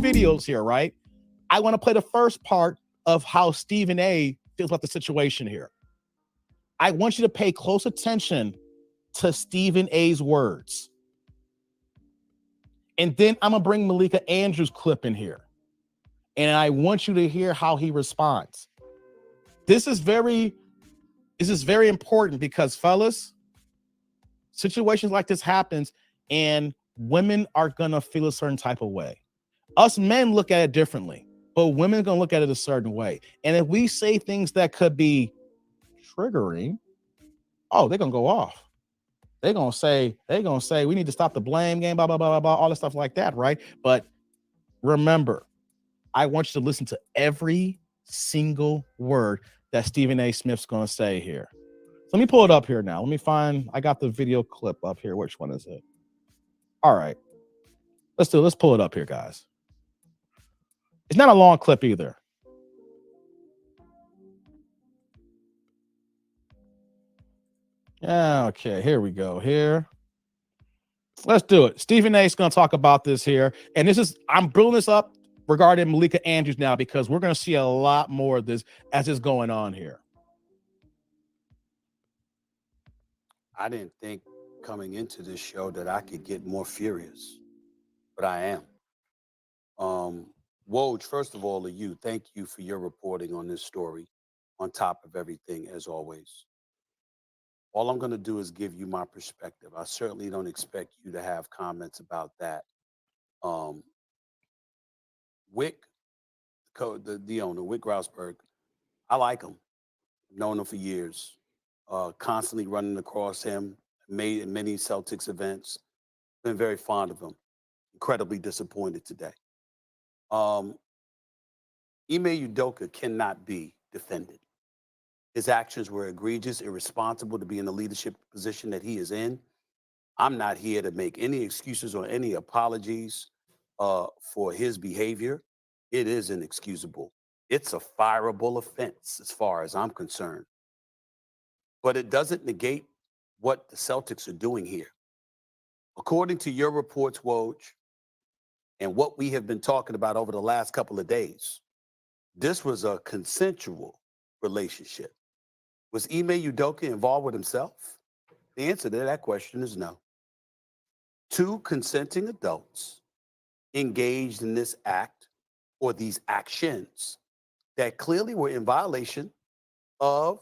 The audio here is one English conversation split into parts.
videos here, right? I want to play the first part of how Stephen A feels about the situation here. I want you to pay close attention to Stephen A's words. And then I'm going to bring Malika Andrews' clip in here. And I want you to hear how he responds. This is very important because, fellas, situations like this happens and women are going to feel a certain type of way. Us men look at it differently, but women are going to look at it a certain way. And if we say things that could be triggering, oh, they're going to go off. They're going to say, we need to stop the blame game, blah, blah, blah, blah, blah, all that stuff like that, right? But remember, I want you to listen to every single word that Stephen A. Smith's going to say here. So let me pull it up here now. Let me find, I got the video clip up here. Which one is it? All right. Let's pull it up here, guys. It's not a long clip either. Yeah, okay, here we go. Here. Let's do it. Stephen A. is going to talk about this here. And I'm building this up regarding Malika Andrews now because we're going to see a lot more of this as it's going on here. I didn't think coming into this show that I could get more furious, but I am. Woj, first of all, to you, thank you for your reporting on this story, on top of everything, as always. All I'm going to do is give you my perspective. I certainly don't expect you to have comments about that. Wick, the owner, Wick Grausberg, I like him. I've known him for years. Constantly running across him, made many Celtics events. Been very fond of him. Incredibly disappointed today. Ime Udoka cannot be defended. His actions were egregious, irresponsible to be in the leadership position that he is in. I'm not here to make any excuses or any apologies for his behavior. It is inexcusable. It's a fireable offense as far as I'm concerned. But it doesn't negate what the Celtics are doing here. According to your reports, Woj, and what we have been talking about over the last couple of days, this was a consensual relationship. Was Ime Udoka involved with himself? The answer to that question is no. Two consenting adults engaged in this act or these actions that clearly were in violation of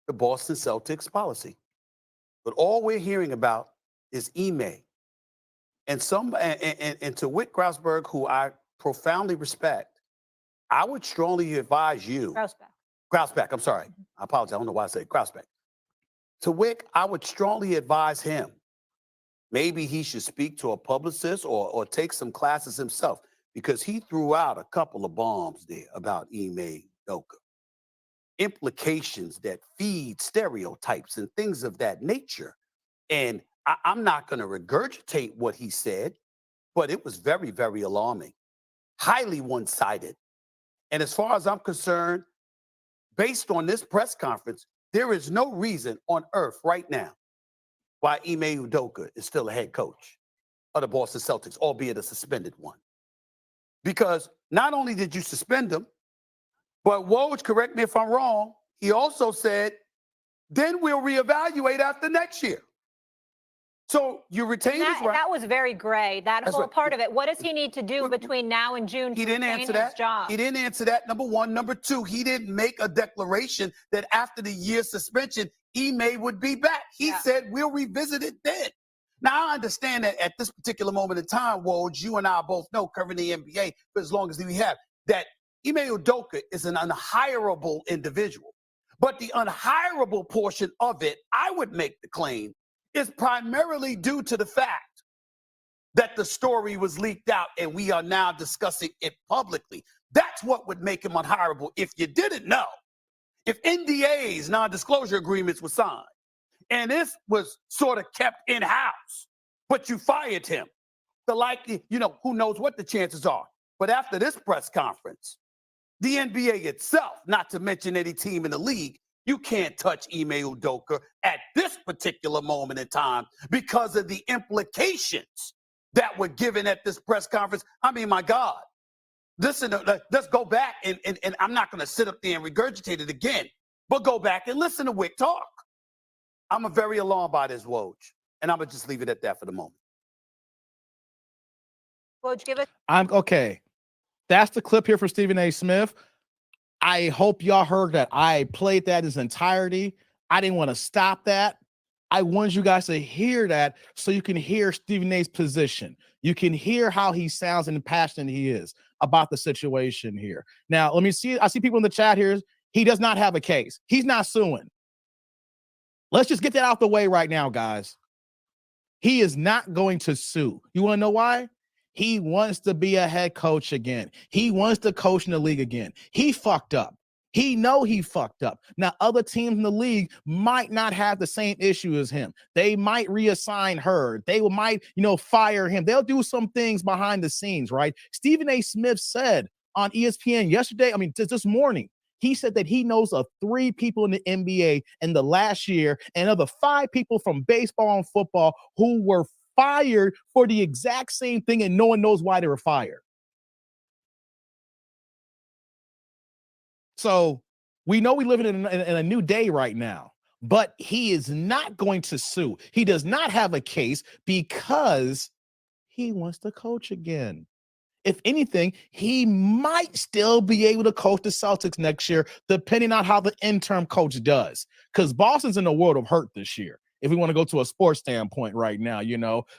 the Boston Celtics policy. But all we're hearing about is Ime. And to Wick Grausberg, who I profoundly respect, I would strongly advise you. Grausbeck, I'm sorry. I apologize. I don't know why I said Grausbeck. To Wick, I would strongly advise him. Maybe he should speak to a publicist or take some classes himself because he threw out a couple of bombs there about Ime Udoka. Implications that feed stereotypes and things of that nature. And I'm not going to regurgitate what he said, but it was very, very alarming, highly one-sided. And as far as I'm concerned, based on this press conference, there is no reason on earth right now why Ime Udoka is still a head coach of the Boston Celtics, albeit a suspended one. Because not only did you suspend him, but Woj, correct me if I'm wrong, he also said, then we'll reevaluate after next year. So you retain his right. That was very gray, that That's whole right. Part of it. What does he need to do between now and June to retain his job? He didn't answer that, number one. Number two, he didn't make a declaration that after the year suspension, Ime would be back. He said, we'll revisit it then. Now, I understand that at this particular moment in time, Woj, you and I both know, covering the NBA for as long as we have, that Ime Udoka is an unhirable individual. But the unhirable portion of it, I would make the claim, is primarily due to the fact that the story was leaked out and we are now discussing it publicly. That's what would make him unhirable. If you didn't know, if NDAs, non-disclosure agreements, were signed and this was sort of kept in-house, but you fired him, the likely, who knows what the chances are. But after this press conference, the NBA itself, not to mention any team in the league, you can't touch Ime Udoka at this particular moment in time because of the implications that were given at this press conference. I mean, my God, Listen, let's go back and I'm not going to sit up there and regurgitate it again, but go back and listen to Wick talk. I'm very alarmed by this, Woj, and I'm going to just leave it at that for the moment. Woj, give us. I'm okay. That's the clip here for Stephen A. Smith. I hope y'all heard that. I played that in its entirety. I didn't want to stop that. I wanted you guys to hear that so you can hear Stephen A's position. You can hear how he sounds and passionate he is about the situation here. Now, let me see. I see people in the chat here. He does not have a case. He's not suing. Let's just get that out the way right now, guys. He is not going to sue. You want to know why? He wants to be a head coach again. He wants to coach in the league again. He fucked up. He fucked up. Now, other teams in the league might not have the same issue as him. They might reassign her. They might, fire him. They'll do some things behind the scenes, right? Stephen A. Smith said on ESPN yesterday, this morning, he said that he knows of 3 people in the NBA in the last year and other 5 people from baseball and football who were fired for the exact same thing, and no one knows why they were fired. So we know we live in a new day right now, but he is not going to sue. He does not have a case because he wants to coach again. If anything, he might still be able to coach the Celtics next year, depending on how the interim coach does. Because Boston's in a world of hurt this year. If we want to go to a sports standpoint right now,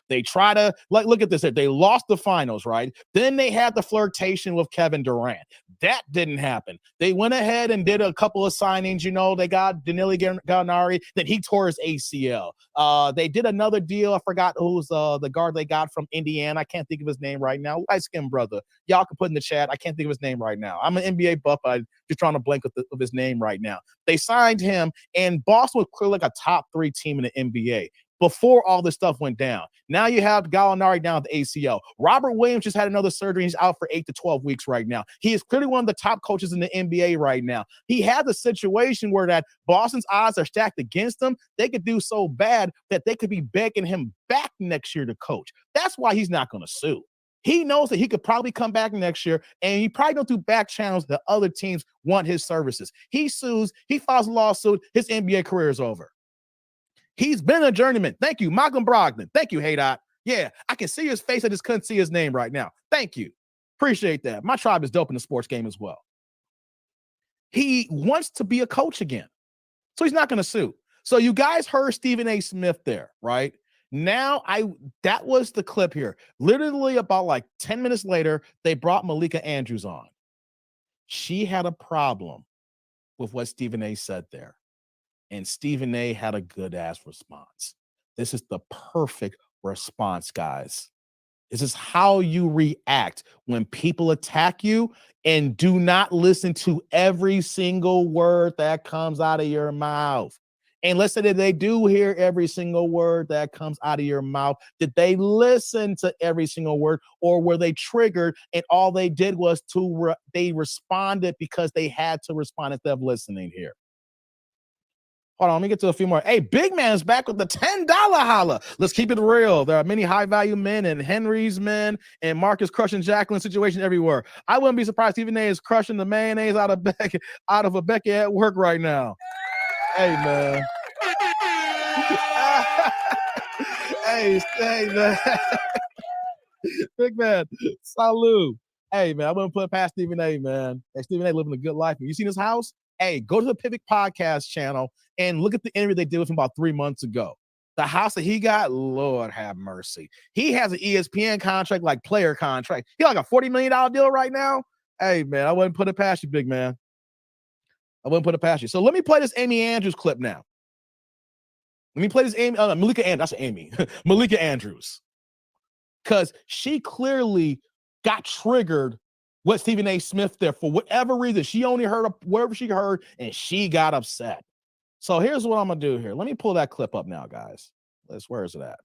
they try to look at this. They lost the finals, right? Then they had the flirtation with Kevin Durant. That didn't happen. They went ahead and did a couple of signings. They got Danilo Gallinari. Then he tore his ACL. They did another deal. I forgot who's the guard they got from Indiana. I can't think of his name right now. Light-skinned brother. Y'all can put in the chat. I can't think of his name right now. I'm an NBA buff. I'm just trying to blank of his name right now. They signed him, and Boston was clearly like a top 3 team in the NBA before all this stuff went down. Now you have Gallinari down with the ACL. Robert Williams just had another surgery. He's out for 8 to 12 weeks right now. He is clearly one of the top coaches in the NBA right now. He had the situation where that Boston's odds are stacked against him. They could do so bad that they could be begging him back next year to coach. That's why he's not going to sue. He knows that he could probably come back next year, and he probably don't do back channels that other teams want his services. He sues, he files a lawsuit, his NBA career is over. He's been a journeyman. Thank you, Malcolm Brogdon. Thank you, Haydot. Yeah, I can see his face. I just couldn't see his name right now. Thank you. Appreciate that. My tribe is dope in the sports game as well. He wants to be a coach again, so he's not going to sue. So you guys heard Stephen A. Smith there, right? Now, that was the clip here. Literally about 10 minutes later, they brought Malika Andrews on. She had a problem with what Stephen A. said there. And Stephen A. had a good-ass response. This is the perfect response, guys. This is how you react when people attack you, and do not listen to every single word that comes out of your mouth. And let's say that they do hear every single word that comes out of your mouth. Did they listen to every single word, or were they triggered and all they did was they responded because they had to respond instead of listening here? Hold on, let me get to a few more. Hey, Big Man is back with the $10 holla. Let's keep it real. There are many high-value men and Henry's men and Marcus crushing Jacqueline situation everywhere. I wouldn't be surprised Stephen A. is crushing the mayonnaise out of a Becky at work right now. Hey, man. hey, man. Big Man, salute. Hey, man, I wouldn't put it past Stephen A., man. Hey, Stephen A. living a good life. You seen his house? Hey, go to the Pivot Podcast channel and look at the interview they did with him about 3 months ago. The house that he got, Lord have mercy. He has an ESPN contract, like player contract. He got like a $40 million deal right now. Hey, man, I wouldn't put it past you, big man. I wouldn't put it past you. So let me play this Amy Andrews clip now. Let me play this Malika Andrews. That's Amy. Malika Andrews. Because she clearly got triggered with Stephen A. Smith there for whatever reason. She only heard whatever she heard, and she got upset. So here's what I'm going to do here. Let me pull that clip up now, guys. Where is it at?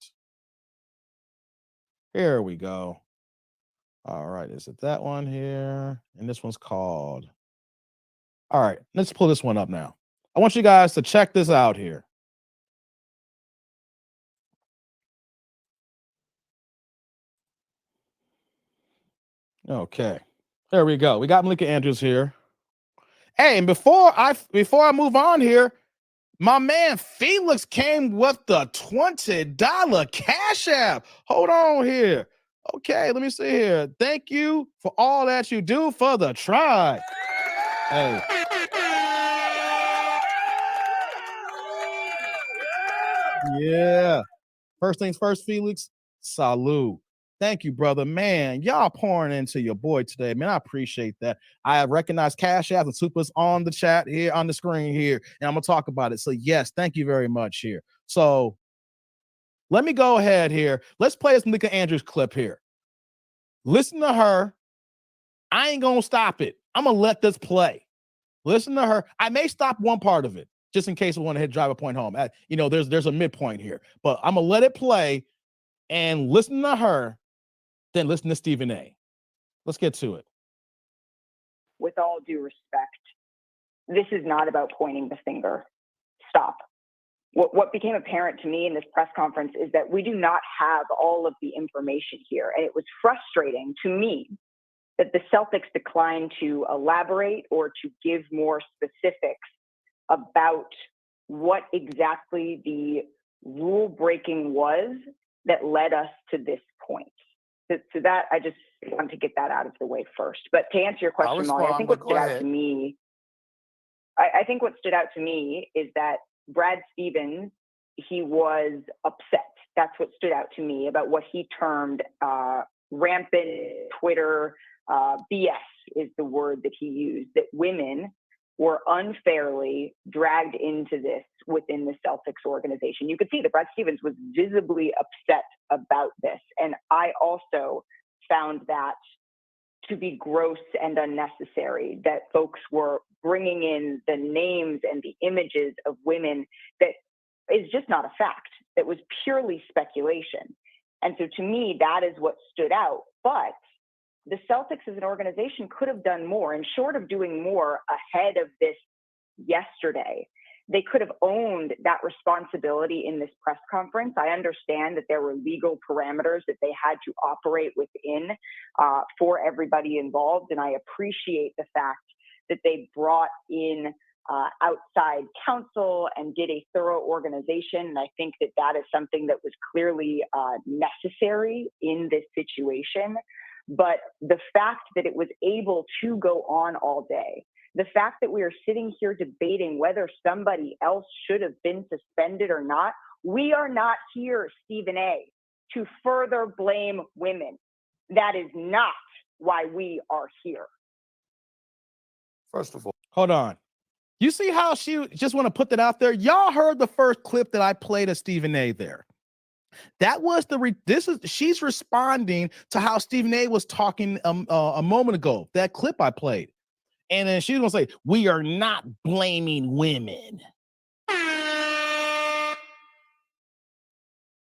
Here we go. All right. Is it that one here? And this one's called. All right. Let's pull this one up now. I want you guys to check this out here. Okay. There we go. We got Malika Andrews here. Hey, and before I move on here, my man Felix came with the $20 Cash App. Hold on here. Okay, let me see here. Thank you for all that you do for the tribe. Hey. Yeah. First things first, Felix. Salute. Thank you, brother. Man, y'all pouring into your boy today, man. I appreciate that. I recognize Cash App and Supers on the chat here, on the screen here, and I'm gonna talk about it. So, yes, thank you very much here. So, let me go ahead here. Let's play this Malika Andrews clip here. Listen to her. I ain't gonna stop it. I'm gonna let this play. Listen to her. I may stop one part of it just in case we want to drive a point home. There's a midpoint here, but I'm gonna let it play and listen to her. Then listen to Stephen A. Let's get to it. With all due respect, this is not about pointing the finger. Stop. What became apparent to me in this press conference is that we do not have all of the information here. And it was frustrating to me that the Celtics declined to elaborate or to give more specifics about what exactly the rule breaking was that led us to this point. So that I just want to get that out of the way first. But to answer your question, Molly, I think what stood out to me, I think what stood out to me is that Brad Stevens, he was upset. That's what stood out to me about what he termed rampant Twitter BS is the word that he used, that women were unfairly dragged into this within the Celtics organization. You could see that Brad Stevens was visibly upset about this. And I also found that to be gross and unnecessary, that folks were bringing in the names and the images of women that is just not a fact. That was purely speculation. And so to me, that is what stood out. But the Celtics as an organization could have done more, and short of doing more ahead of this yesterday, they could have owned that responsibility in this press conference. I understand that there were legal parameters that they had to operate within for everybody involved, and I appreciate the fact that they brought in outside counsel and did a thorough organization. And I think that that is something that was clearly necessary in this situation. But the fact that it was able to go on all day, the fact that we are sitting here debating whether somebody else should have been suspended or not, we are not here, Stephen A., to further blame women. That is not why we are here. First of all, hold on. You see how she just want to put that out there? Y'all heard the first clip that I played of Stephen A. there. That was she's responding to how Stephen A. was talking a moment ago. That clip I played, and then she's gonna say, "We are not blaming women."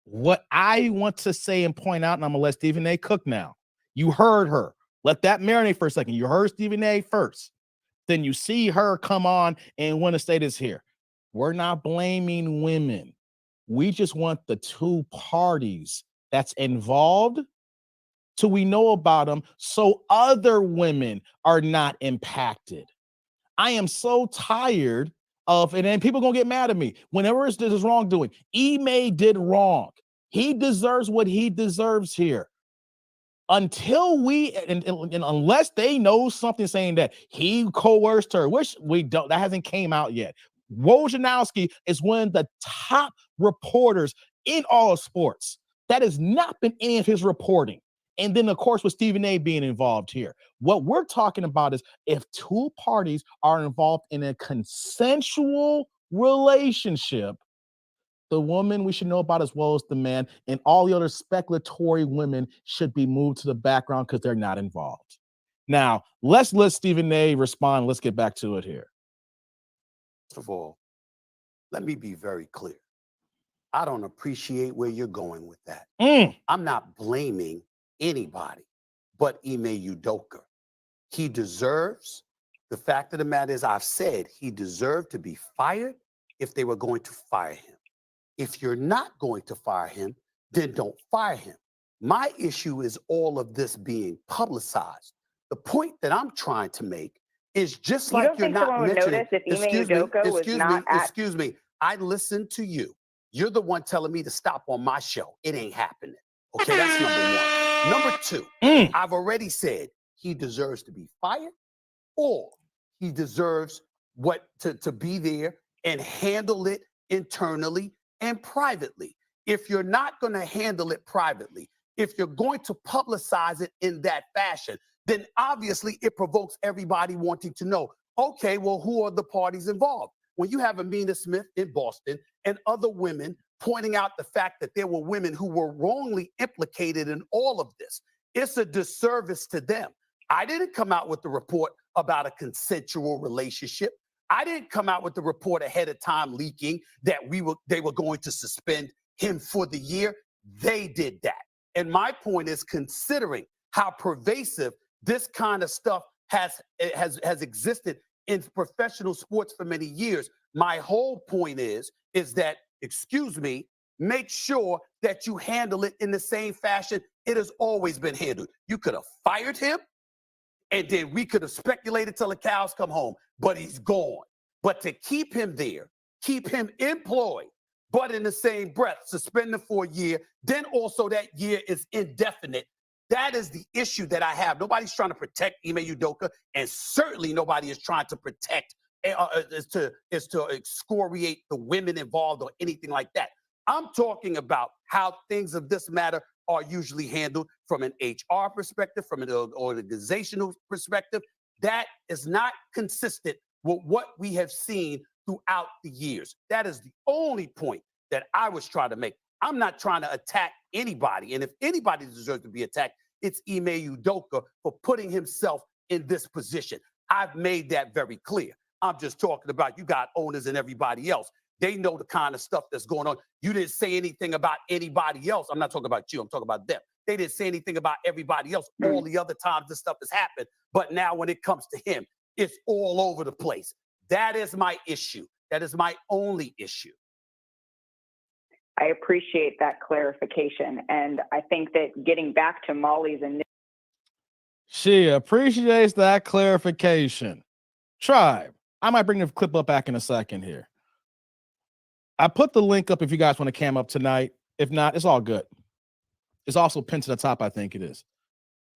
What I want to say and point out, and I'm gonna let Stephen A. cook now. You heard her. Let that marinate for a second. You heard Stephen A. first. Then you see her come on and want to say this here. We're not blaming women. We just want the two parties that's involved till we know about them so other women are not impacted. I am so tired of, and then people gonna get mad at me whenever there's wrongdoing. Ime did wrong. He deserves what he deserves here. Until we and unless they know something saying that he coerced her, which we don't, that hasn't came out yet. Wojnarowski is one of the top reporters in all of sports. That has not been any of his reporting. And then, of course, with Stephen A. being involved here, what we're talking about is if two parties are involved in a consensual relationship, the woman we should know about as well as the man, and all the other speculatory women should be moved to the background because they're not involved. Now, let's let Stephen A. respond. Let's get back to it here. First of all, let me be very clear. I don't appreciate where you're going with that. I'm not blaming anybody but Ime Udoka. He deserves, the fact of the matter is, I've said he deserved to be fired if they were going to fire him. If you're not going to fire him, then don't fire him. My issue is all of this being publicized. The point that I'm trying to make is just You like don't you're think not someone would mentioning. notice if Ime Udoka was not at... Excuse me. I listened to you. You're the one telling me to stop on my show. It ain't happening. Okay, that's number one. Number two, I've already said he deserves to be fired, or he deserves to be there and handle it internally and privately. If you're not going to handle it privately, if you're going to publicize it in that fashion, then obviously it provokes everybody wanting to know, okay, well, who are the parties involved? When you have Amina Smith in Boston and other women pointing out the fact that there were women who were wrongly implicated in all of this, it's a disservice to them. I didn't come out with the report about a consensual relationship. I didn't come out with the report ahead of time leaking that they were going to suspend him for the year. They did that. And my point is, considering how pervasive this kind of stuff has existed in professional sports for many years, my whole point is that, excuse me, make sure that you handle it in the same fashion it has always been handled. You could have fired him, and then we could have speculated till the cows come home, but he's gone. But to keep him there, keep him employed, but in the same breath, suspend him for a year, then also that year is indefinite. That is the issue that I have. Nobody's trying to protect Ime Udoka, and certainly nobody is trying to protect, is to excoriate the women involved or anything like that. I'm talking about how things of this matter are usually handled from an HR perspective, from an organizational perspective. That is not consistent with what we have seen throughout the years. That is the only point that I was trying to make. I'm not trying to attack anybody. And if anybody deserves to be attacked, it's Ime Udoka for putting himself in this position. I've made that very clear. I'm just talking about, you got owners and everybody else. They know the kind of stuff that's going on. You didn't say anything about anybody else. I'm not talking about you. I'm talking about them. They didn't say anything about everybody else all the other times this stuff has happened. But now when it comes to him, it's all over the place. That is my issue. That is my only issue. I appreciate that clarification. And I think that getting back to Molly's initial... She appreciates that clarification. Tribe, I might bring the clip up back in a second here. I put the link up if you guys want to cam up tonight. If not, it's all good. It's also pinned to the top, I think it is.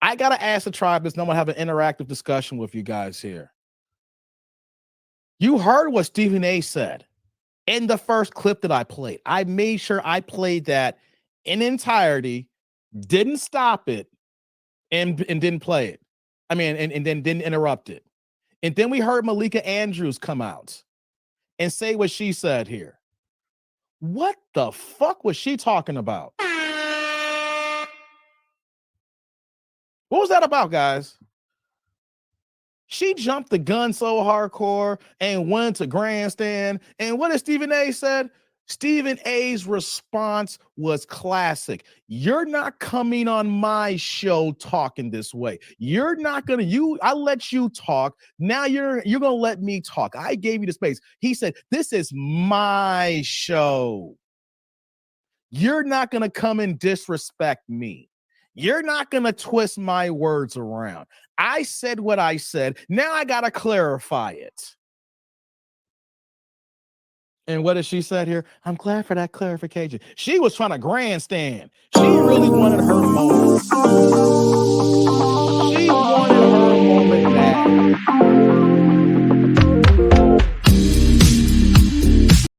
I got to ask the tribe this. No one have an interactive discussion with you guys here. You heard what Stephen A said in the first clip that I played. I made sure I played that in entirety, didn't stop it, and didn't play it. I mean, and then didn't interrupt it. And then we heard Malika Andrews come out and say what she said here. What the fuck was she talking about? What was that about, guys? She jumped the gun so hardcore and went to grandstand. And what did Stephen A said? Stephen A's response was classic. You're not coming on my show talking this way. You're not gonna, I let you talk. Now you're gonna let me talk. I gave you the space. He said, this is my show. You're not gonna come and disrespect me. You're not gonna twist my words around. I said what I said. Now I gotta clarify it. And what did she say here? I'm glad for that clarification. She was trying to grandstand. She really wanted her moment.